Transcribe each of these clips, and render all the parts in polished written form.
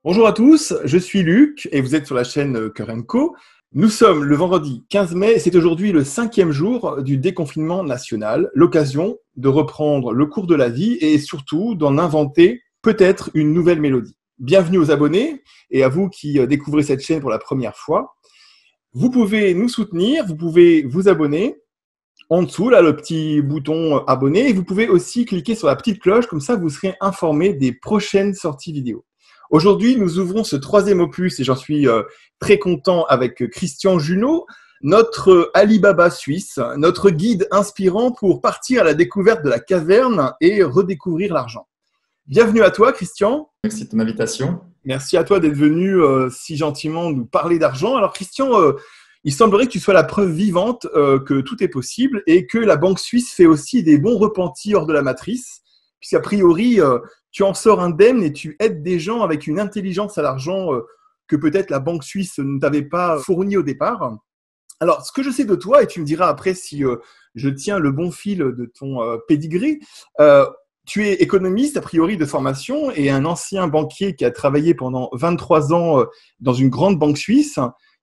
Bonjour à tous, je suis Luc et vous êtes sur la chaîne Cœur Co. Nous sommes le vendredi 15 mai et c'est aujourd'hui le 5e jour du déconfinement national, l'occasion de reprendre le cours de la vie et surtout d'en inventer peut-être une nouvelle mélodie. Bienvenue aux abonnés et à vous qui découvrez cette chaîne pour la première fois. Vous pouvez nous soutenir, vous pouvez vous abonner. En dessous, là, le petit bouton abonner et vous pouvez aussi cliquer sur la petite cloche, comme ça vous serez informé des prochaines sorties vidéo. Aujourd'hui, nous ouvrons ce 3e opus et j'en suis très content avec Christian Junot, notre Alibaba suisse, notre guide inspirant pour partir à la découverte de la caverne et redécouvrir l'argent. Bienvenue à toi, Christian. Merci de ton invitation. Merci à toi d'être venu si gentiment nous parler d'argent. Alors, Christian, il semblerait que tu sois la preuve vivante que tout est possible et que la banque suisse fait aussi des bons repentis hors de la matrice, puisqu'a priori, tu en sors indemne et tu aides des gens avec une intelligence à l'argent que peut-être la banque suisse ne t'avait pas fournie au départ. Alors, ce que je sais de toi, et tu me diras après si je tiens le bon fil de ton pedigree, tu es économiste a priori de formation et un ancien banquier qui a travaillé pendant 23 ans dans une grande banque suisse.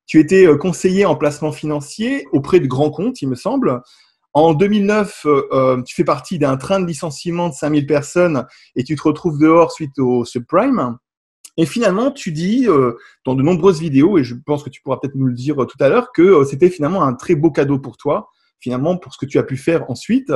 Tu étais conseiller en placement financier auprès de grands comptes, il me semble. En 2009, tu fais partie d'un train de licenciement de 5000 personnes et tu te retrouves dehors suite au subprime. Et finalement, tu dis dans de nombreuses vidéos, et je pense que tu pourras peut-être nous le dire tout à l'heure, que c'était finalement un très beau cadeau pour toi, finalement, pour ce que tu as pu faire ensuite.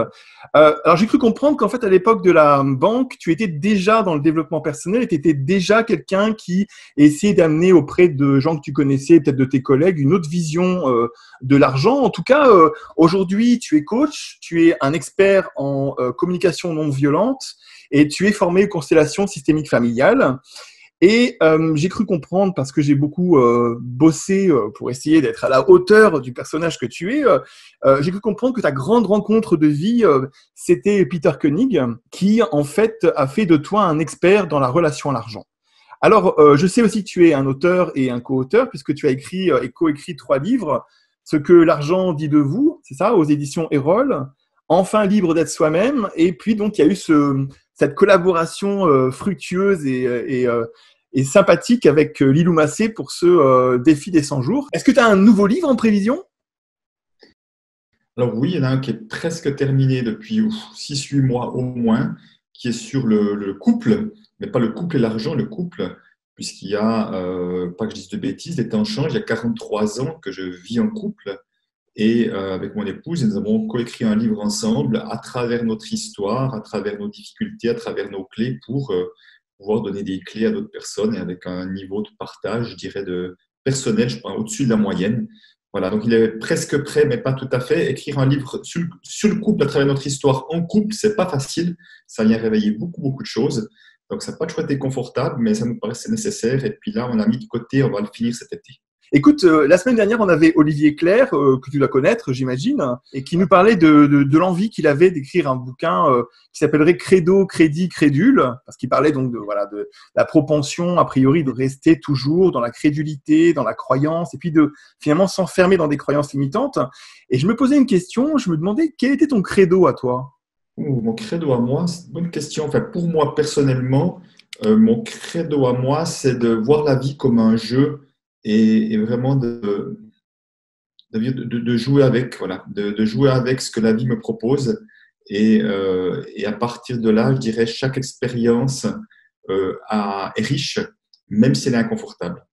Alors, j'ai cru comprendre qu'en fait, à l'époque de la banque, tu étais déjà dans le développement personnel et tu étais déjà quelqu'un qui essayait d'amener auprès de gens que tu connaissais, peut-être de tes collègues, une autre vision de l'argent. En tout cas, aujourd'hui, tu es coach, tu es un expert en communication non violente et tu es formé aux constellations systémiques familiales. Et j'ai cru comprendre, parce que j'ai beaucoup bossé pour essayer d'être à la hauteur du personnage que tu es, j'ai cru comprendre que ta grande rencontre de vie, c'était Peter Koenig, qui en fait a fait de toi un expert dans la relation à l'argent. Alors, je sais aussi que tu es un auteur et un co-auteur, puisque tu as écrit et co-écrit 3 livres, Ce que l'argent dit de vous, c'est ça, aux éditions Erol, Enfin libre d'être soi-même, et puis donc il y a eu cette collaboration fructueuse et sympathique avec Lilou Massé pour ce défi des 100 jours. Est-ce que tu as un nouveau livre en prévision? Alors oui, il y en a un qui est presque terminé depuis 6-8 mois au moins, qui est sur le couple, mais pas le couple et l'argent, le couple, puisqu'il y a, pas que je dise de bêtises, les temps changent, il y a 43 ans que je vis en couple et avec mon épouse, nous avons coécrit un livre ensemble à travers notre histoire, à travers nos difficultés, à travers nos clés pour pouvoir donner des clés à d'autres personnes et avec un niveau de partage, je dirais, de personnel, je pense, au-dessus de la moyenne. Voilà, donc il est presque prêt, mais pas tout à fait. Écrire un livre sur le couple à travers notre histoire en couple, c'est pas facile. Ça vient réveiller beaucoup, beaucoup de choses. Donc ça n'a pas toujours été confortable, mais ça nous paraissait nécessaire. Et puis là, on l'a mis de côté, on va le finir cet été. Écoute, la semaine dernière, on avait Olivier Clerc, que tu dois connaître, j'imagine, et qui nous parlait de l'envie qu'il avait d'écrire un bouquin qui s'appellerait Credo, Crédit, Crédule, parce qu'il parlait donc de la propension, a priori, de rester toujours dans la crédulité, dans la croyance, et puis de finalement s'enfermer dans des croyances limitantes. Et je me posais une question, je me demandais quel était ton credo à toi? Mon credo à moi, c'est une bonne question. Enfin, pour moi personnellement, mon credo à moi, c'est de voir la vie comme un jeu et vraiment de jouer avec, voilà, de jouer avec ce que la vie me propose. Et à partir de là, je dirais, chaque expérience est riche, même si elle est inconfortable.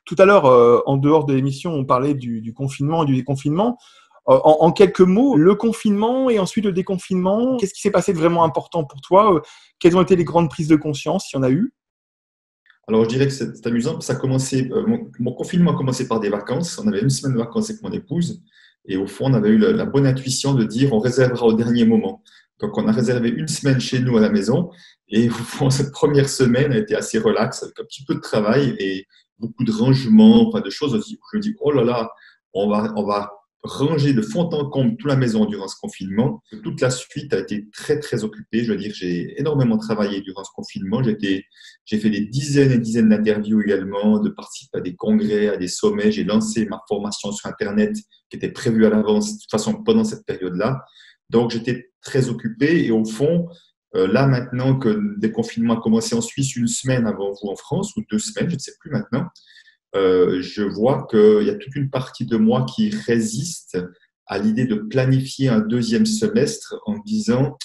Tout à l'heure, en dehors de l'émission, on parlait du confinement et du déconfinement. En quelques mots, le confinement et ensuite le déconfinement, qu'est-ce qui s'est passé de vraiment important pour toi? Quelles ont été les grandes prises de conscience, s'il y en a eu? Alors, je dirais que c'est amusant, ça a commencé, mon confinement a commencé par des vacances. On avait une semaine de vacances avec mon épouse. Et au fond, on avait eu la bonne intuition de dire on réservera au dernier moment. Donc, on a réservé une semaine chez nous à la maison. Et au fond, cette première semaine a été assez relaxe, avec un petit peu de travail et beaucoup de rangement, enfin de choses aussi. Je me dis, oh là là, on va ranger de fond en comble toute la maison durant ce confinement. Toute la suite a été très, très occupée. Je veux dire, j'ai énormément travaillé durant ce confinement. J'ai fait des dizaines et dizaines d'interviews également, de participer à des congrès, à des sommets. J'ai lancé ma formation sur Internet qui était prévue à l'avance, de toute façon, pendant cette période-là. Donc, j'étais très occupé et au fond, Là, maintenant que le déconfinement a commencé en Suisse une semaine avant vous en France, ou 2 semaines, je ne sais plus maintenant, je vois qu'il y a toute une partie de moi qui résiste à l'idée de planifier un deuxième semestre en me disant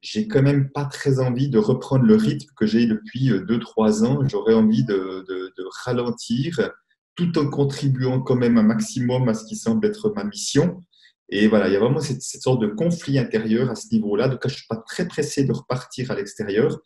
j'ai quand même pas très envie de reprendre le rythme que j'ai depuis 2, 3 ans. J'aurais envie de ralentir tout en contribuant quand même un maximum à ce qui semble être ma mission. Et voilà, il y a vraiment cette sorte de conflit intérieur à ce niveau-là. Donc, je ne suis pas très pressé de repartir à l'extérieur.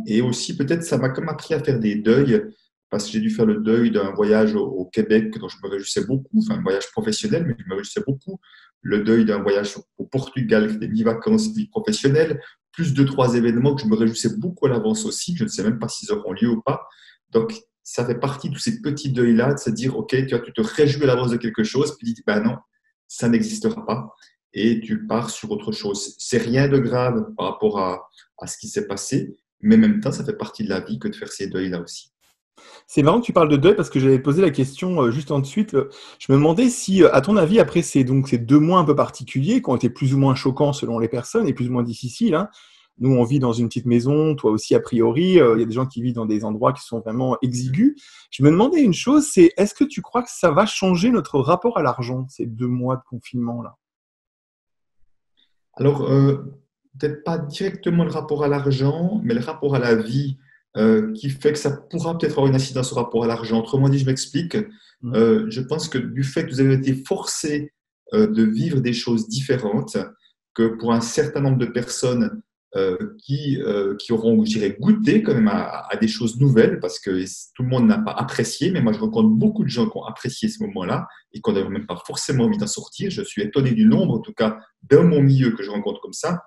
Et aussi, peut-être, ça m'a comme appris à faire des deuils, parce que j'ai dû faire le deuil d'un voyage au Québec dont je me réjouissais beaucoup, enfin un voyage professionnel, mais je me réjouissais beaucoup. Le deuil d'un voyage au Portugal, des mi-vacances, mi-professionnelles, plus 2, 3 événements que je me réjouissais beaucoup à l'avance aussi. Je ne sais même pas s'ils auront lieu ou pas. Donc, ça fait partie de tous ces petits deuils-là, de se dire, OK, tu te réjouis à l'avance de quelque chose, puis tu dis, ben non, ça n'existera pas. Et tu pars sur autre chose. C'est rien de grave par rapport à ce qui s'est passé, mais en même temps, ça fait partie de la vie que de faire ces deuils-là aussi. C'est marrant que tu parles de deuil parce que j'avais posé la question juste ensuite. Je me demandais si, à ton avis, après ces 2 mois un peu particuliers, qui ont été plus ou moins choquants selon les personnes et plus ou moins difficiles, hein, nous on vit dans une petite maison, toi aussi a priori, il y a des gens qui vivent dans des endroits qui sont vraiment exigus. Je me demandais une chose, c'est est-ce que tu crois que ça va changer notre rapport à l'argent, ces 2 mois de confinement-là? Alors, peut-être pas directement le rapport à l'argent, mais le rapport à la vie qui fait que ça pourra peut-être avoir une incidence au rapport à l'argent. Autrement dit, je m'explique. Mm. Je pense que du fait que vous avez été forcé de vivre des choses différentes, que pour un certain nombre de personnes qui auront, je dirais, goûté quand même à des choses nouvelles, parce que tout le monde n'a pas apprécié, mais moi je rencontre beaucoup de gens qui ont apprécié ce moment-là et qui n'ont même pas forcément envie d'en sortir. Je suis étonné du nombre, en tout cas, dans mon milieu que je rencontre comme ça,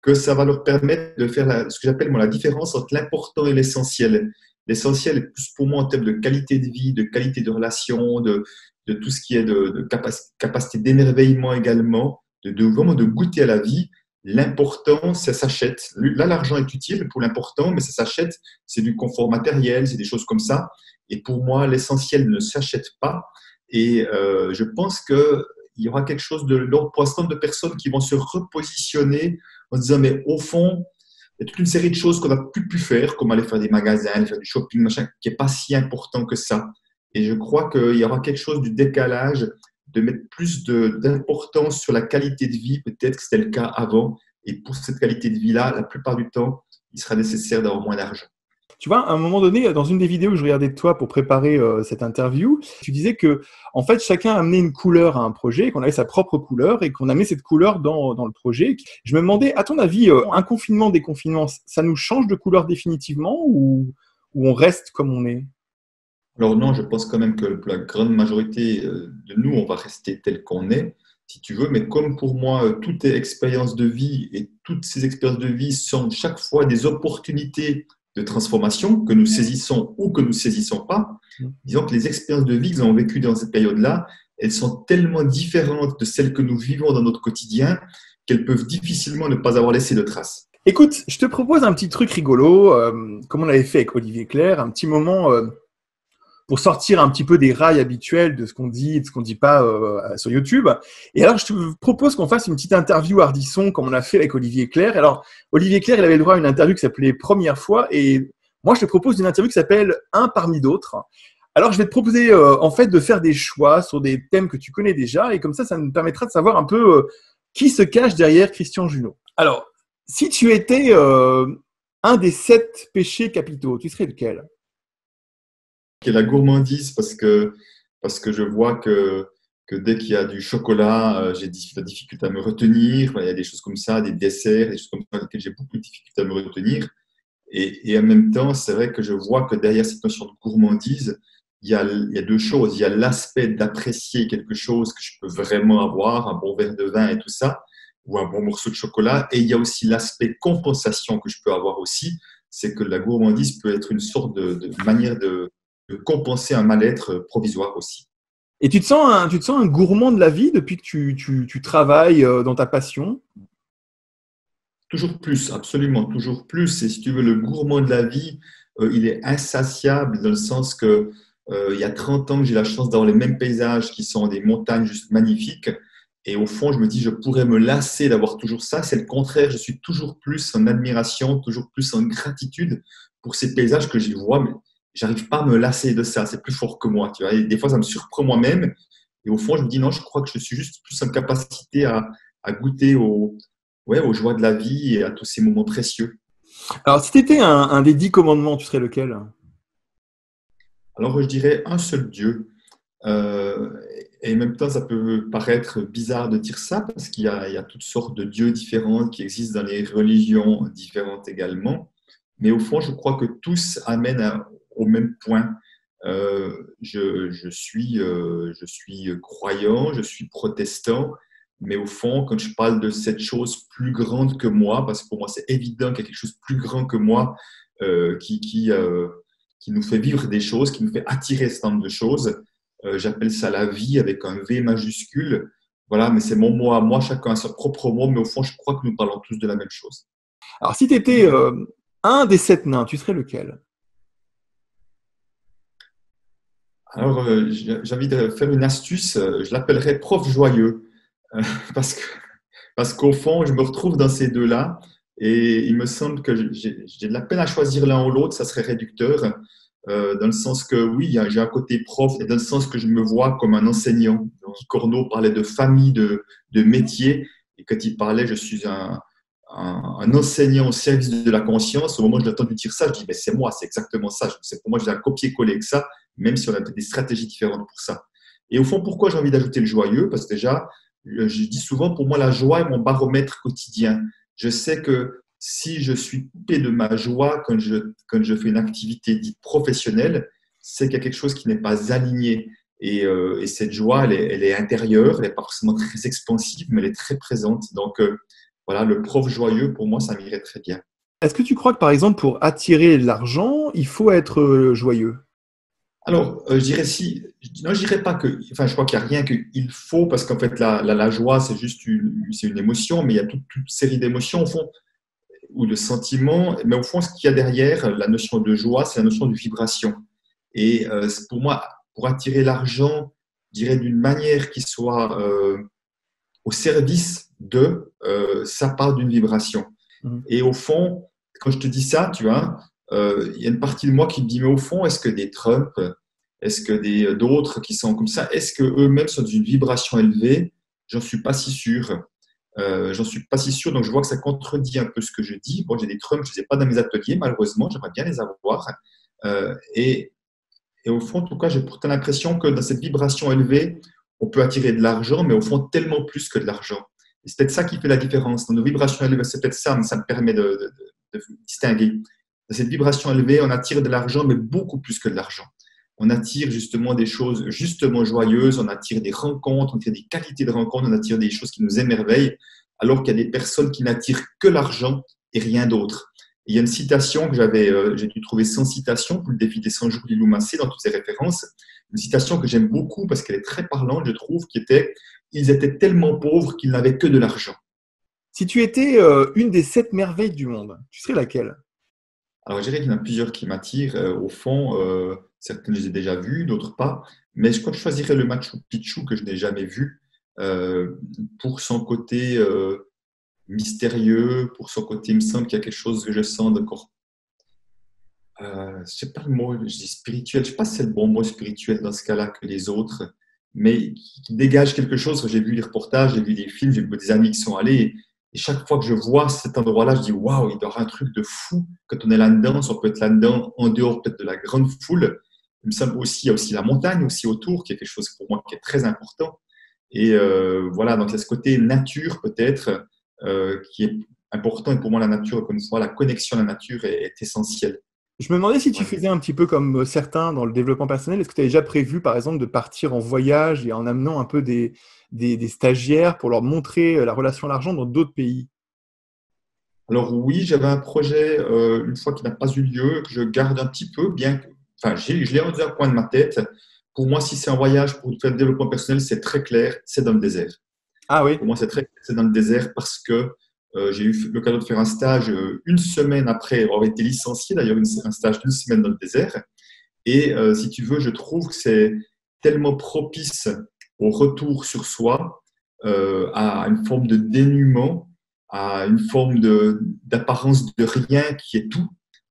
que ça va leur permettre de faire ce que j'appelle moi, la différence entre l'important et l'essentiel. L'essentiel est plus pour moi en termes de qualité de vie, de qualité de relation, de tout ce qui est de capacité d'émerveillement également, vraiment de goûter à la vie. L'important, ça s'achète. Là, l'argent est utile pour l'important, mais ça s'achète. C'est du confort matériel, c'est des choses comme ça. Et pour moi, l'essentiel ne s'achète pas. Et je pense qu'il y aura quelque chose de l'ordre pour un certain nombre de personnes qui vont se repositionner en disant, mais au fond, il y a toute une série de choses qu'on n'a plus pu faire, comme aller faire des magasins, aller faire du shopping, machin, qui n'est pas si important que ça. Et je crois qu'il y aura quelque chose du décalage, de mettre plus d'importance sur la qualité de vie, peut-être que c'était le cas avant. Et pour cette qualité de vie-là, la plupart du temps, il sera nécessaire d'avoir moins d'argent. Tu vois, à un moment donné, dans une des vidéos que je regardais de toi pour préparer cette interview, tu disais que, en fait, chacun amenait une couleur à un projet, qu'on avait sa propre couleur et qu'on amenait cette couleur dans le projet. Je me demandais, à ton avis, un confinement, déconfinement, ça nous change de couleur définitivement ou on reste comme on est? Alors non, je pense quand même que pour la grande majorité de nous, on va rester tel qu'on est, si tu veux, mais comme pour moi, tout est expérience de vie et toutes ces expériences de vie sont chaque fois des opportunités de transformation que nous saisissons ou que nous ne saisissons pas. Disons que les expériences de vie que nous avons vécues dans cette période-là, elles sont tellement différentes de celles que nous vivons dans notre quotidien qu'elles peuvent difficilement ne pas avoir laissé de traces. Écoute, je te propose un petit truc rigolo, comme on avait fait avec Olivier Clerc, un petit moment pour sortir un petit peu des rails habituels de ce qu'on dit et de ce qu'on dit pas sur YouTube. Et alors, je te propose qu'on fasse une petite interview Ardisson, comme on a fait avec Olivier Clerc. Alors, Olivier Clerc, il avait le droit à une interview qui s'appelait Première fois, et moi, je te propose une interview qui s'appelle Un parmi d'autres. Alors, je vais te proposer, en fait, de faire des choix sur des thèmes que tu connais déjà, et comme ça nous permettra de savoir un peu qui se cache derrière Christian Junod. Alors, si tu étais un des 7 péchés capitaux, tu serais lequel? Qui est la gourmandise parce que je vois que dès qu'il y a du chocolat, j'ai la difficulté à me retenir. Enfin, il y a des choses comme ça, des desserts, des choses comme ça dans lesquelles j'ai beaucoup de difficulté à me retenir. Et en même temps, c'est vrai que je vois que derrière cette notion de gourmandise, il y a 2 choses. Il y a l'aspect d'apprécier quelque chose que je peux vraiment avoir, un bon verre de vin et tout ça, ou un bon morceau de chocolat. Et il y a aussi l'aspect compensation que je peux avoir aussi. C'est que la gourmandise peut être une sorte de manière de compenser un mal-être provisoire aussi. Et tu te sens un gourmand de la vie depuis que tu travailles dans ta passion? Toujours plus, absolument, toujours plus. Et si tu veux, le gourmand de la vie, il est insatiable dans le sens que il y a 30 ans que j'ai la chance d'avoir les mêmes paysages qui sont des montagnes juste magnifiques. Et au fond, je me dis, je pourrais me lasser d'avoir toujours ça. C'est le contraire, je suis toujours plus en admiration, toujours plus en gratitude pour ces paysages que j'y vois, mais j'arrive pas à me lasser de ça. C'est plus fort que moi, tu vois. Et des fois, ça me surprend moi-même. Et au fond, je me dis, non, je crois que je suis juste plus en capacité à goûter ouais, aux joies de la vie et à tous ces moments précieux. Alors, si tu étais un des 10 commandements, tu serais lequel? Alors, je dirais un seul Dieu. Euh, et en même temps, ça peut paraître bizarre de dire ça parce qu'il y a toutes sortes de dieux différents qui existent dans les religions différentes également. Mais au fond, je crois que tous amènent au même point. Je suis croyant, je suis protestant, mais au fond, quand je parle de cette chose plus grande que moi, parce que pour moi, c'est évident qu'il y a quelque chose de plus grand que moi euh, qui, qui, euh, qui nous fait vivre des choses, qui nous fait attirer ce nombre de choses. J'appelle ça la vie avec un V majuscule. Voilà, mais c'est mon mot à moi, chacun a son propre mot, mais au fond, je crois que nous parlons tous de la même chose. Alors, si tu étais un des 7 nains, tu serais lequel? Alors, j'ai envie de faire une astuce, je l'appellerais prof joyeux, euh, parce que, parce qu'au fond, je me retrouve dans ces deux-là, et il me semble que j'ai de la peine à choisir l'un ou l'autre, ça serait réducteur, dans le sens que oui, j'ai un côté prof, et dans le sens que je me vois comme un enseignant. Guy Corneau parlait de famille, de métier, et quand il parlait, je suis un enseignant au service de la conscience. Au moment où je l'ai entendu dire ça, je dis, mais c'est moi, c'est exactement ça. C'est pour moi, j'ai un copier-coller avec ça, même si on a des stratégies différentes pour ça. Et au fond, pourquoi j'ai envie d'ajouter le joyeux? Parce que déjà, je dis souvent, pour moi, la joie est mon baromètre quotidien. Je sais que si je suis coupé de ma joie quand je fais une activité dite professionnelle, c'est qu'il y a quelque chose qui n'est pas aligné. Et cette joie, elle est intérieure, elle n'est pas forcément très expansive, mais elle est très présente. Donc, voilà, le prof joyeux, pour moi, ça m'irait très bien. Est-ce que tu crois que, par exemple, pour attirer l'argent, il faut être joyeux? Alors, je dirais si, non, je dirais pas que, enfin, je crois qu'il n'y a rien qu'il faut, parce qu'en fait, la joie, c'est une émotion, mais il y a toute série d'émotions, au fond, ou de sentiments, mais au fond, ce qu'il y a derrière la notion de joie, c'est la notion de vibration. Et pour moi, pour attirer l'argent, je dirais d'une manière qui soit au service ça part d'une vibration. Mhm. Et au fond, quand je te dis ça, tu vois, il y a une partie de moi qui me dit, mais au fond, est-ce que des Trump, est-ce que d'autres qui sont comme ça, est-ce que eux-mêmes sont dans une vibration élevée? J'en suis pas si sûr. J'en suis pas si sûr, donc je vois que ça contredit un peu ce que je dis. Bon, j'ai des Trump, je ne les ai pas dans mes ateliers, malheureusement, j'aimerais bien les avoir. Euh, et, et au fond, en tout cas, j'ai pourtant l'impression que dans cette vibration élevée, on peut attirer de l'argent, mais au fond, tellement plus que de l'argent. Et c'est peut-être ça qui fait la différence. Dans nos vibrations élevées, c'est peut-être ça, mais ça me permet de distinguer. Dans cette vibration élevée, on attire de l'argent, mais beaucoup plus que de l'argent. On attire justement des choses justement joyeuses, on attire des rencontres, on attire des qualités de rencontres, on attire des choses qui nous émerveillent, alors qu'il y a des personnes qui n'attirent que l'argent et rien d'autre. Il y a une citation que j'ai dû trouver 100 citations pour le défi des 100 jours d'Ilou Massé dans toutes ses références. Une citation que j'aime beaucoup parce qu'elle est très parlante, je trouve, qui était ils étaient tellement pauvres qu'ils n'avaient que de l'argent. Si tu étais une des 7 merveilles du monde, tu serais laquelle? Alors, je dirais qu'il y en a plusieurs qui m'attirent. Au fond, certaines, je les ai déjà vues, d'autres pas. Mais je crois que je choisirais le Machu Picchu que je n'ai jamais vu pour son côté mystérieux, pour son côté, il me semble qu'il y a quelque chose que je sens d'encore. Je sais pas le mot, je dis spirituel. Je sais pas si c'est le bon mot spirituel dans ce cas-là que les autres, mais qui dégage quelque chose. J'ai vu des reportages, j'ai vu des films, j'ai vu des amis qui sont allés. Et chaque fois que je vois cet endroit-là, je dis waouh, il doit y avoir un truc de fou quand on est là-dedans. Si on peut être là-dedans, en dehors peut-être de la grande foule. Il me semble aussi, il y a aussi la montagne aussi autour, qui est quelque chose pour moi qui est très important. Et voilà, donc il y a ce côté nature peut-être qui est important. Et pour moi, la nature, comme une fois, la connexion à la nature est essentielle. Je me demandais si tu Ouais. faisais un petit peu comme certains dans le développement personnel. Est-ce que tu as déjà prévu, par exemple, de partir en voyage et en amenant un peu des stagiaires pour leur montrer la relation à l'argent dans d'autres pays? Alors oui, j'avais un projet une fois qui n'a pas eu lieu, que je garde un petit peu, bien que, enfin, je l'ai dans un coin de ma tête. Pour moi, si c'est un voyage pour faire le développement personnel, c'est très clair, c'est dans le désert. Ah oui. Pour moi, c'est très clair, c'est dans le désert parce que j'ai eu le cadeau de faire un stage une semaine après avoir été licencié, d'ailleurs un stage d'une semaine dans le désert. Et si tu veux, je trouve que c'est tellement propice au retour sur soi à une forme de dénuement, à une forme d'apparence de rien qui est tout.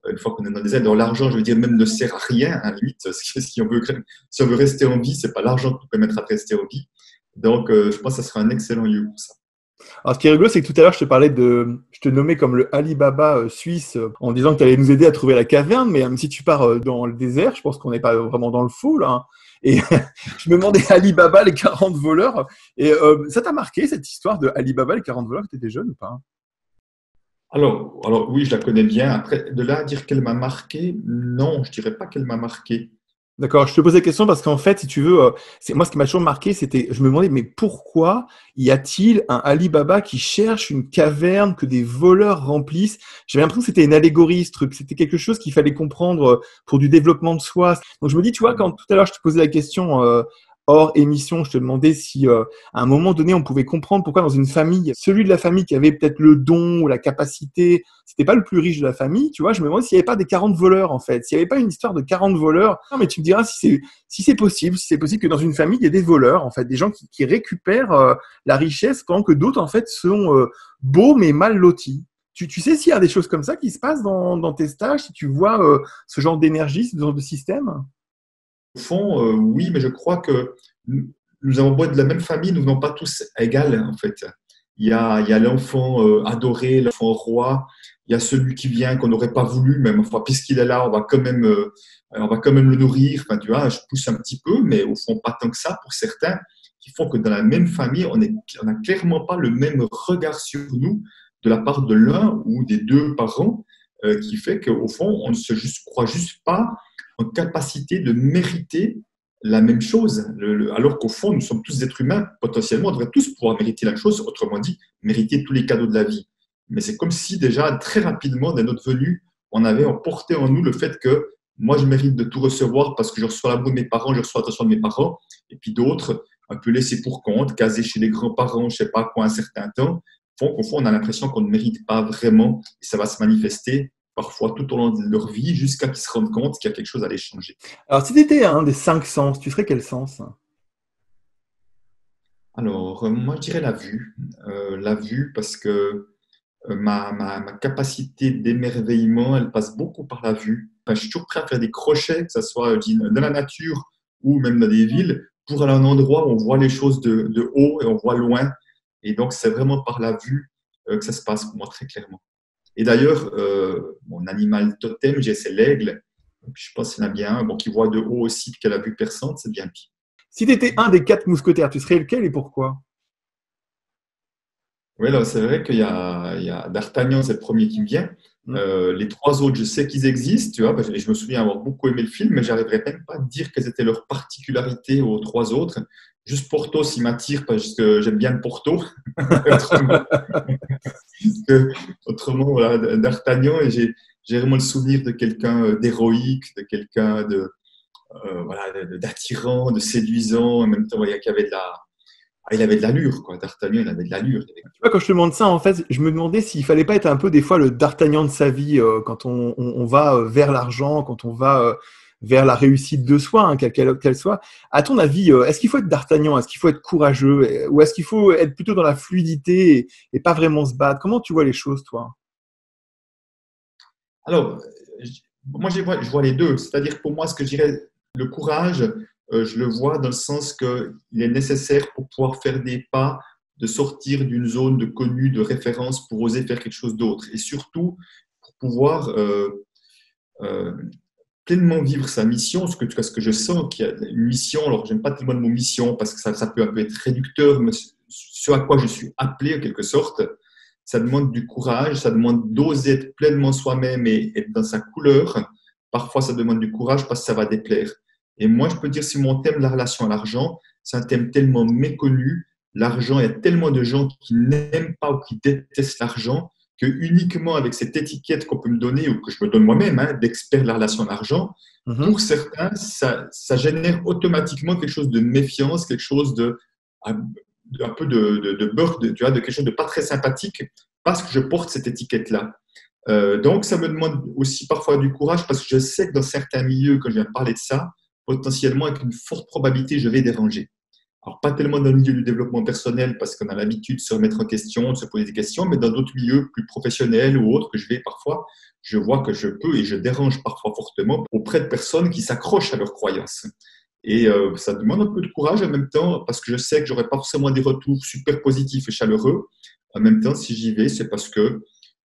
Une fois qu'on est dans les aides, alors l'argent, je veux dire, même ne sert à rien, à la limite. Si on veut rester en vie, c'est pas l'argent qui nous permettra de rester en vie. Donc, je pense que ça sera un excellent lieu pour ça. Alors, ce qui est rigolo, c'est que tout à l'heure, je te nommais comme le Alibaba suisse en disant que tu allais nous aider à trouver la caverne, mais même si tu pars dans le désert, je pense qu'on n'est pas vraiment dans le faux, là, hein. Et je me demandais Alibaba, les 40 voleurs. Et ça t'a marqué, cette histoire de Alibaba, les 40 voleurs, quand tu étais jeune ou pas? Alors oui, je la connais bien. Après, de là à dire qu'elle m'a marqué, non, je dirais pas qu'elle m'a marqué. D'accord, je te pose la question parce qu'en fait, si tu veux, moi, ce qui m'a toujours marqué, c'était, je me demandais, mais pourquoi y a-t-il un Alibaba qui cherche une caverne que des voleurs remplissent? J'avais l'impression que c'était une allégorie, ce truc, c'était quelque chose qu'il fallait comprendre pour du développement de soi. Donc, je me dis, tu vois, quand tout à l'heure, je te posais la question hors émission, je te demandais si, à un moment donné, on pouvait comprendre pourquoi dans une famille, celui de la famille qui avait peut-être le don ou la capacité, c'était pas le plus riche de la famille, tu vois, je me demandais s'il n'y avait pas des 40 voleurs, en fait, s'il n'y avait pas une histoire de 40 voleurs. Non, mais tu me diras si c'est possible, si c'est possible que dans une famille, il y ait des voleurs, en fait, des gens qui récupèrent la richesse pendant que d'autres, en fait, sont beaux mais mal lotis. Tu sais s'il y a des choses comme ça qui se passent dans tes stages, si tu vois ce genre d'énergie, ce genre de système? Au fond, oui, mais je crois que nous avons beau être de la même famille, nous ne venons pas tous égales, en fait. Il y a l'enfant adoré, l'enfant roi, il y a celui qui vient qu'on n'aurait pas voulu, même enfin, puisqu'il est là, on va quand même le nourrir. Enfin, tu vois, je pousse un petit peu, mais au fond, pas tant que ça pour certains, qui font que dans la même famille, on n'a clairement pas le même regard sur nous de la part de l'un ou des deux parents, qui fait qu'au fond, on ne croit juste pas en capacité de mériter la même chose, alors qu'au fond, nous sommes tous des êtres humains, potentiellement, on devrait tous pouvoir mériter la même chose, autrement dit, mériter tous les cadeaux de la vie. Mais c'est comme si déjà, très rapidement, dès notre venue, on avait emporté en nous le fait que moi, je mérite de tout recevoir parce que je reçois l'amour de mes parents, je reçois l'attention de mes parents, et puis d'autres, un peu laissés pour compte, casés chez les grands-parents, je ne sais pas quoi, un certain temps, font qu'au fond, on a l'impression qu'on ne mérite pas vraiment, et ça va se manifester parfois tout au long de leur vie, jusqu'à qu'ils se rendent compte qu'il y a quelque chose à les changer. Alors, si tu étais un des 5 sens, tu ferais quel sens? Alors, moi, je dirais la vue. La vue, parce que ma capacité d'émerveillement, elle passe beaucoup par la vue. Enfin, je suis toujours prêt à faire des crochets, que ce soit dans la nature ou même dans des villes, pour aller à un endroit où on voit les choses de haut et on voit loin. Et donc, c'est vraiment par la vue que ça se passe pour moi très clairement. Et d'ailleurs, mon animal totem, c'est l'aigle. Je pense qu'il y en a bien un bon, qui voit de haut aussi, puis qui a la vue perçante, c'est bien pire. Si tu étais un des 4 mousquetaires, tu serais lequel et pourquoi? Oui, là, c'est vrai qu'il y a D'Artagnan, c'est le premier qui me vient. Hmm. Les trois autres, je sais qu'ils existent, tu vois, parce que je me souviens avoir beaucoup aimé le film, mais j'arriverais même pas à dire quelles étaient leurs particularités aux trois autres. Juste Porthos, il m'attire parce que j'aime bien le Porto. autrement, autrement, voilà, D'Artagnan, et j'ai vraiment le souvenir de quelqu'un d'héroïque, de quelqu'un voilà, d'attirant, de séduisant, en même temps, il y avait il avait de l'allure, quoi. D'Artagnan, il avait de l'allure. Tu vois, quand je te demande ça, en fait, je me demandais s'il fallait pas être un peu des fois le D'Artagnan de sa vie quand on va vers l'argent, quand on va vers la réussite de soi, hein, quelle soit. À ton avis, est-ce qu'il faut être D'Artagnan? Est-ce qu'il faut être courageux? Ou est-ce qu'il faut être plutôt dans la fluidité et pas vraiment se battre? Comment tu vois les choses, toi? Alors, moi, je vois les deux. C'est-à-dire, pour moi, ce que je dirais, le courage, je le vois dans le sens qu'il est nécessaire pour pouvoir faire des pas, de sortir d'une zone de connu, de référence pour oser faire quelque chose d'autre. Et surtout, pour pouvoir euh, pleinement vivre sa mission, ce que je sens qu'il y a une mission. Alors, j'aime pas tellement le mot mission parce que ça peut un peu être réducteur, mais ce à quoi je suis appelé en quelque sorte, ça demande du courage, ça demande d'oser être pleinement soi-même et être dans sa couleur. Parfois, ça demande du courage parce que ça va déplaire. Et moi, je peux dire, si mon thème, la relation à l'argent, c'est un thème tellement méconnu, l'argent, il y a tellement de gens qui n'aiment pas ou qui détestent l'argent, que uniquement avec cette étiquette qu'on peut me donner ou que je me donne moi-même, hein, d'expert de la relation à l'argent, pour Mhm. certains, ça génère automatiquement quelque chose de méfiance, quelque chose un peu de beurre, tu vois, de quelque chose de pas très sympathique, parce que je porte cette étiquette-là. Donc, ça me demande aussi parfois du courage, parce que je sais que dans certains milieux, quand je viens de parler de ça, potentiellement, avec une forte probabilité, je vais déranger. Alors, pas tellement dans le milieu du développement personnel parce qu'on a l'habitude de se remettre en question, de se poser des questions, mais dans d'autres milieux plus professionnels ou autres que je vais parfois, je vois que je peux et je dérange parfois fortement auprès de personnes qui s'accrochent à leurs croyances. Et ça demande un peu de courage en même temps parce que je sais que j'aurai pas forcément des retours super positifs et chaleureux. En même temps, si j'y vais, c'est parce que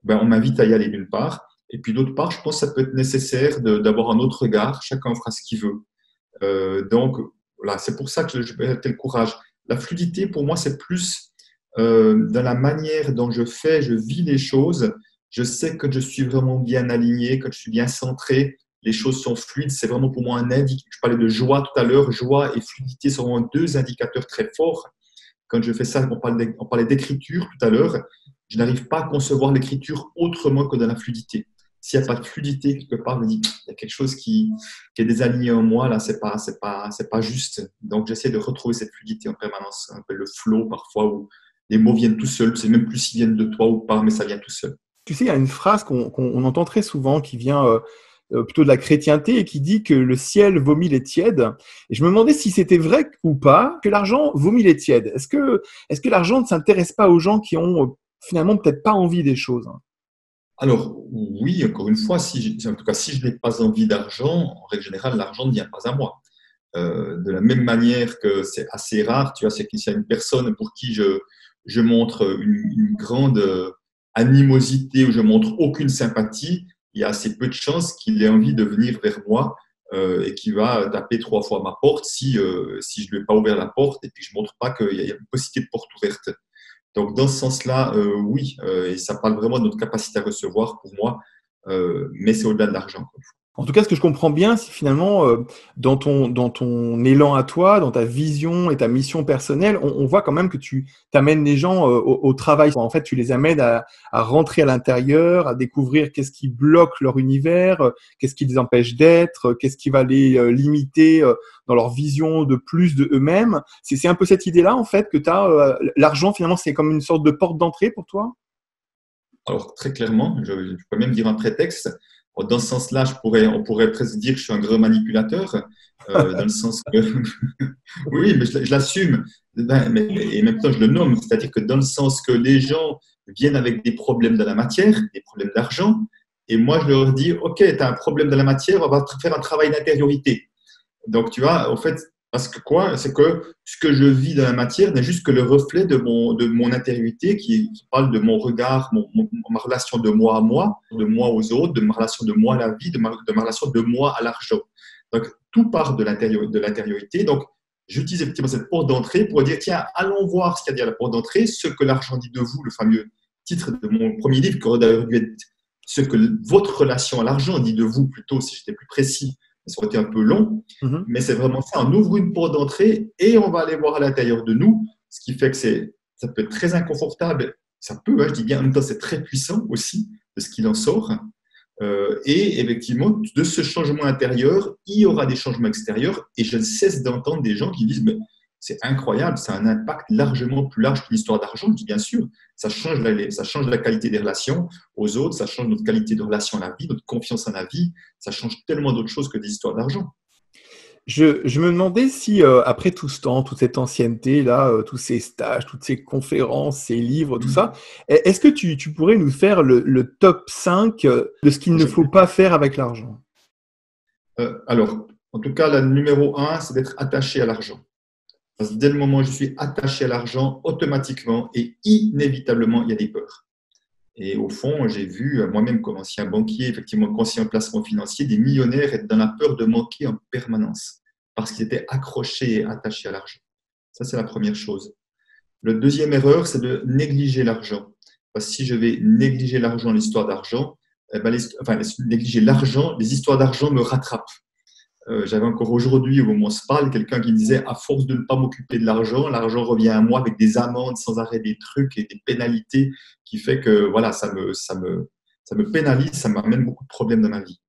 on m'invite à y aller d'une part. Et puis d'autre part, je pense que ça peut être nécessaire d'avoir un autre regard. Chacun fera ce qu'il veut. Donc, voilà, c'est pour ça que je vais tel courage. La fluidité, pour moi, c'est plus dans la manière dont je vis les choses. Je sais que je suis vraiment bien aligné, que je suis bien centré. Les choses sont fluides. C'est vraiment pour moi un indicateur. Je parlais de joie tout à l'heure. Joie et fluidité sont vraiment deux indicateurs très forts. Quand je fais ça, on parlait d'écriture tout à l'heure. Je n'arrive pas à concevoir l'écriture autrement que dans la fluidité. S'il n'y a pas de fluidité quelque part, je me dis il y a quelque chose qui est désaligné en moi, là, c'est pas juste. Donc, j'essaie de retrouver cette fluidité en permanence, un peu le flow parfois où les mots viennent tout seuls. C'est même plus s'ils viennent de toi ou pas, mais ça vient tout seul. Tu sais, il y a une phrase qu'on entend très souvent qui vient plutôt de la chrétienté et qui dit que le ciel vomit les tièdes. Et je me demandais si c'était vrai ou pas que l'argent vomit les tièdes. Est-ce que l'argent ne s'intéresse pas aux gens qui ont finalement peut-être pas envie des choses? Alors, oui, encore une fois, en tout cas, si je n'ai pas envie d'argent, en règle générale, l'argent ne vient pas à moi. De la même manière que c'est assez rare, tu vois, c'est qu'il y a une personne pour qui je montre une grande animosité ou je montre aucune sympathie, il y a assez peu de chances qu'il ait envie de venir vers moi et qu'il va taper 3 fois à ma porte si je ne lui ai pas ouvert la porte et puis je ne montre pas qu'il y a une possibilité de porte ouverte. Donc, dans ce sens-là, oui, et ça parle vraiment de notre capacité à recevoir pour moi, mais c'est au-delà de l'argent. En tout cas, ce que je comprends bien, c'est finalement dans ton élan à toi, dans ta vision et ta mission personnelle, on voit quand même que tu t'amènes les gens au travail. En fait, tu les amènes à rentrer à l'intérieur, à découvrir qu'est-ce qui bloque leur univers, qu'est-ce qui les empêche d'être, qu'est-ce qui va les limiter dans leur vision de plus de eux-mêmes. C'est un peu cette idée-là, en fait, que tu as. L'argent, finalement, c'est comme une sorte de porte d'entrée pour toi? Alors, très clairement, je peux même dire un prétexte. Dans ce sens-là, on pourrait presque dire que je suis un grand manipulateur, dans le sens que, oui, mais je l'assume, et en même temps, je le nomme, c'est-à-dire que dans le sens que les gens viennent avec des problèmes de la matière, des problèmes d'argent, et moi, je leur dis, OK, tu as un problème de la matière, on va faire un travail d'intériorité. Donc, tu vois, en fait, parce que quoi? C'est que ce que je vis dans la matière n'est juste que le reflet de mon intériorité qui parle de mon regard, ma relation de moi aux autres, de ma relation de moi à la vie, de ma relation de moi à l'argent. Donc, tout part de l'intériorité. Donc, j'utilise effectivement cette porte d'entrée pour dire, tiens, allons voir ce qu'il y a derrière la porte d'entrée, ce que l'argent dit de vous, le fameux titre de mon premier livre, qui aurait d'ailleurs dû être ce que votre relation à l'argent dit de vous, plutôt, si j'étais plus précis. Ça aurait été un peu long, Mhm. mais c'est vraiment ça. On ouvre une porte d'entrée et on va aller voir à l'intérieur de nous, ce qui fait que ça peut être très inconfortable. Ça peut, je dis bien, en même temps, c'est très puissant aussi de ce qu'il en sort. Et effectivement, de ce changement intérieur, il y aura des changements extérieurs. Et je ne cesse d'entendre des gens qui disent, mais c'est incroyable, ça a un impact largement plus large qu'une histoire d'argent. Je dis, bien sûr, ça change la qualité des relations aux autres, ça change notre qualité de relation à la vie, notre confiance en la vie, ça change tellement d'autres choses que des histoires d'argent. Je me demandais si, après tout ce temps, toute cette ancienneté là, tous ces stages, toutes ces conférences, ces livres, tout ça, est-ce que tu pourrais nous faire le top 5 de ce qu'il ne faut pas faire avec l'argent? Alors, en tout cas, la numéro un, c'est d'être attaché à l'argent. Parce que dès le moment où je suis attaché à l'argent, automatiquement et inévitablement, il y a des peurs. Et au fond, j'ai vu moi-même comme ancien banquier, effectivement conseiller en placement financier, des millionnaires être dans la peur de manquer en permanence parce qu'ils étaient accrochés et attachés à l'argent. Ça, c'est la première chose. La deuxième erreur, c'est de négliger l'argent. Parce que si je vais négliger l'argent, l'histoire d'argent, négliger l'argent, les histoires d'argent me rattrapent. J'avais encore aujourd'hui, au moment où on se parle, quelqu'un qui disait à force de ne pas m'occuper de l'argent, l'argent revient à moi avec des amendes sans arrêt, des trucs et des pénalités qui fait que voilà, ça me pénalise, ça m'amène beaucoup de problèmes dans ma vie.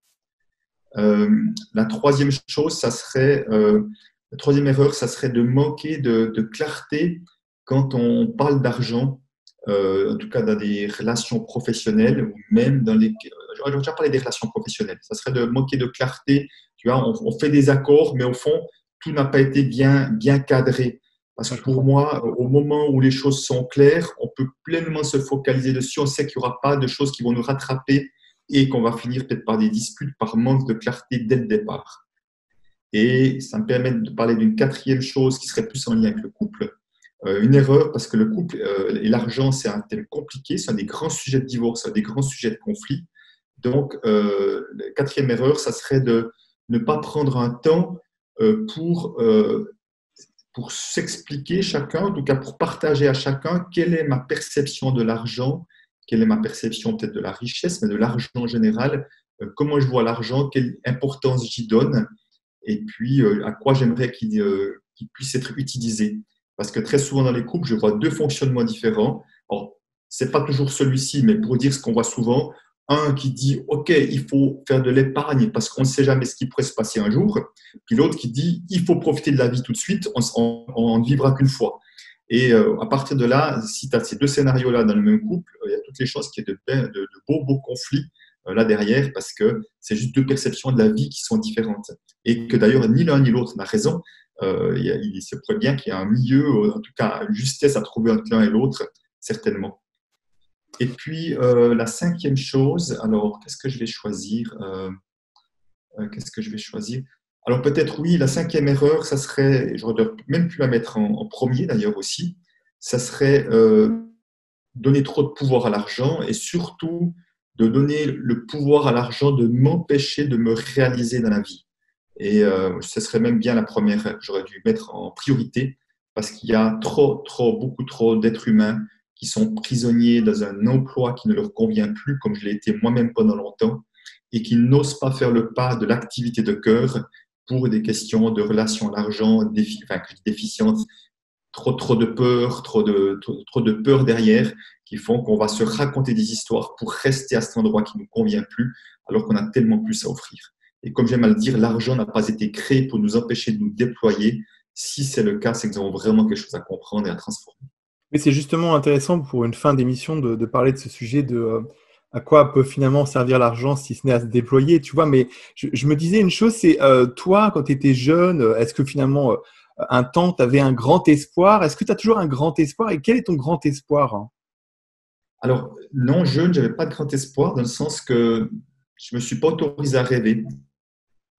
La troisième chose, la troisième erreur, ça serait de manquer de clarté quand on parle d'argent, en tout cas dans des relations professionnelles ou même dans les. J'ai déjà parlé des relations professionnelles. Ça serait de manquer de clarté. Tu vois, on fait des accords, mais au fond, tout n'a pas été bien cadré. Parce Ouais, que je pour comprends. moi, au moment où les choses sont claires, on peut pleinement se focaliser dessus. On sait qu'il n'y aura pas de choses qui vont nous rattraper et qu'on va finir peut-être par des disputes, par manque de clarté dès le départ. Et ça me permet de parler d'une quatrième chose qui serait plus en lien avec le couple. Une erreur, parce que le couple et l'argent, c'est un thème compliqué, c'est un des grands sujets de divorce, un des grands sujets de conflit. Donc, la quatrième erreur, ça serait de ne pas prendre un temps pour s'expliquer chacun, en tout cas pour partager à chacun quelle est ma perception de l'argent, quelle est ma perception peut-être de la richesse, mais de l'argent en général, comment je vois l'argent, quelle importance j'y donne, et puis à quoi j'aimerais qu'il puisse être utilisé. Parce que très souvent dans les couples, je vois deux fonctionnements différents. Alors, ce n'est pas toujours celui-ci, mais pour dire ce qu'on voit souvent, un qui dit OK, il faut faire de l'épargne parce qu'on ne sait jamais ce qui pourrait se passer un jour, puis l'autre qui dit il faut profiter de la vie tout de suite, on ne vivra qu'une fois. Et à partir de là, si tu as ces deux scénarios-là dans le même couple, il y a toutes les chances qu'il y ait de beaux conflits là derrière, parce que c'est juste deux perceptions de la vie qui sont différentes. Et que d'ailleurs, ni l'un ni l'autre n'a raison. Il se pourrait bien qu'il y ait un milieu, en tout cas une justesse à trouver entre l'un et l'autre, certainement. Et puis, la cinquième chose, alors, qu'est-ce que je vais choisir Qu'est-ce que je vais choisir Alors, peut-être, oui, la cinquième erreur, ça serait, je n'aurais même pu la mettre en premier d'ailleurs aussi, ça serait donner trop de pouvoir à l'argent et surtout de donner le pouvoir à l'argent de m'empêcher de me réaliser dans la vie. Et ce serait même bien la première que j'aurais dû mettre en priorité parce qu'il y a beaucoup trop d'êtres humains qui sont prisonniers dans un emploi qui ne leur convient plus, comme je l'ai été moi-même pendant longtemps, et qui n'osent pas faire le pas de l'activité de cœur pour des questions de relation à l'argent, déficientes, trop de peur, trop de peur derrière, qui font qu'on va se raconter des histoires pour rester à cet endroit qui ne nous convient plus, alors qu'on a tellement plus à offrir. Et comme j'aime à le dire, l'argent n'a pas été créé pour nous empêcher de nous déployer. Si c'est le cas, c'est que nous avons vraiment quelque chose à comprendre et à transformer. Mais c'est justement intéressant pour une fin d'émission de parler de ce sujet de à quoi peut finalement servir l'argent si ce n'est à se déployer, tu vois. Mais je me disais une chose, c'est toi, quand tu étais jeune, est-ce que finalement, un temps, tu avais un grand espoir? Est-ce que tu as toujours un grand espoir? Et quel est ton grand espoir, hein? Alors, non, jeune, je n'avais pas de grand espoir dans le sens que je ne me suis pas autorisé à rêver.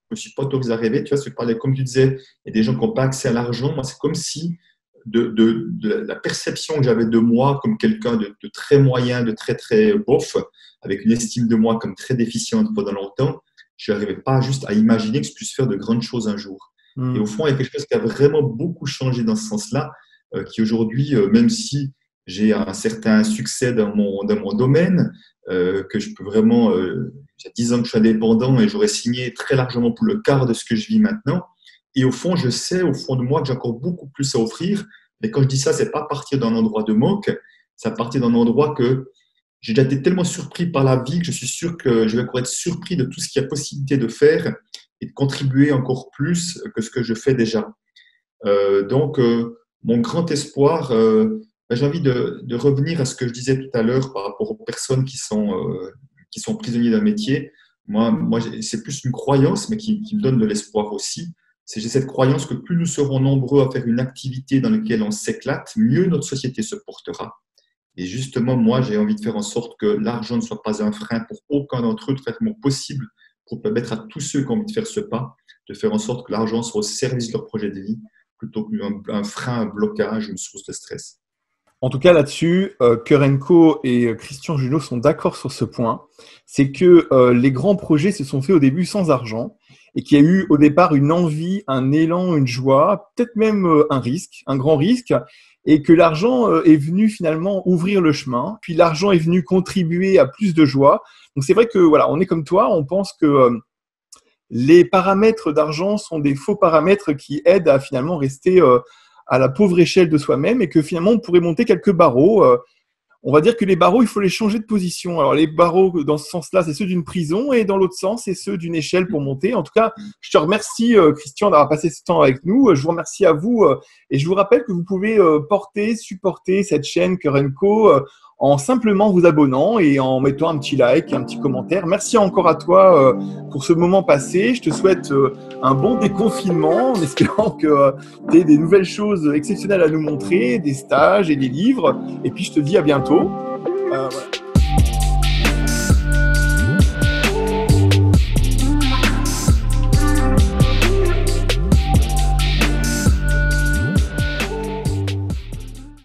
Je me suis pas autorisé à rêver. Tu vois, comme tu disais, il y a des gens qui n'ont pas accès à l'argent. Moi, c'est comme si de la perception que j'avais de moi comme quelqu'un de très moyen, de très bof, avec une estime de moi comme très déficiente pendant longtemps, je n'arrivais pas juste à imaginer que je puisse faire de grandes choses un jour. Et au Hmm. fond, il y a quelque chose qui a vraiment beaucoup changé dans ce sens-là, qui aujourd'hui, même si j'ai un certain succès dans mon domaine, que je peux vraiment, il y a 10 ans que je suis indépendant et j'aurais signé très largement pour le quart de ce que je vis maintenant. Et au fond, je sais au fond de moi que j'ai encore beaucoup plus à offrir. Mais quand je dis ça, c'est pas partir d'un endroit de manque, c'est à partir d'un endroit que j'ai déjà été tellement surpris par la vie que je suis sûr que je vais encore être surpris de tout ce qu'il y a possibilité de faire et de contribuer encore plus que ce que je fais déjà. Donc, mon grand espoir, j'ai envie de revenir à ce que je disais tout à l'heure par rapport aux personnes qui sont prisonniers d'un métier. Moi c'est plus une croyance, mais qui me donne de l'espoir aussi. J'ai cette croyance que plus nous serons nombreux à faire une activité dans laquelle on s'éclate, mieux notre société se portera. Et justement, moi, j'ai envie de faire en sorte que l'argent ne soit pas un frein pour aucun d'entre eux, de faire mon possible pour permettre à tous ceux qui ont envie de faire ce pas, de faire en sorte que l'argent soit au service de leur projet de vie, plutôt qu'un frein, un blocage, une source de stress. En tout cas, là-dessus, Kerenko et Christian Junot sont d'accord sur ce point. C'est que les grands projets se sont faits au début sans argent et qu'il y a eu au départ une envie, un élan, une joie, peut-être même un risque, un grand risque, et que l'argent est venu finalement ouvrir le chemin. Puis l'argent est venu contribuer à plus de joie. Donc c'est vrai que voilà, on est comme toi, on pense que les paramètres d'argent sont des faux paramètres qui aident à finalement rester à la pauvre échelle de soi-même et que finalement on pourrait monter quelques barreaux. On va dire que les barreaux, il faut les changer de position. Alors les barreaux, dans ce sens-là, c'est ceux d'une prison et dans l'autre sens, c'est ceux d'une échelle pour monter. En tout cas, je te remercie, Christian, d'avoir passé ce temps avec nous. Je vous remercie à vous et je vous rappelle que vous pouvez supporter cette chaîne Kerenko en simplement vous abonnant et en mettant un petit like, un petit commentaire. Merci encore à toi pour ce moment passé. Je te souhaite un bon déconfinement en espérant que tu aies des nouvelles choses exceptionnelles à nous montrer, des stages et des livres. Et puis je te dis à bientôt. Voilà.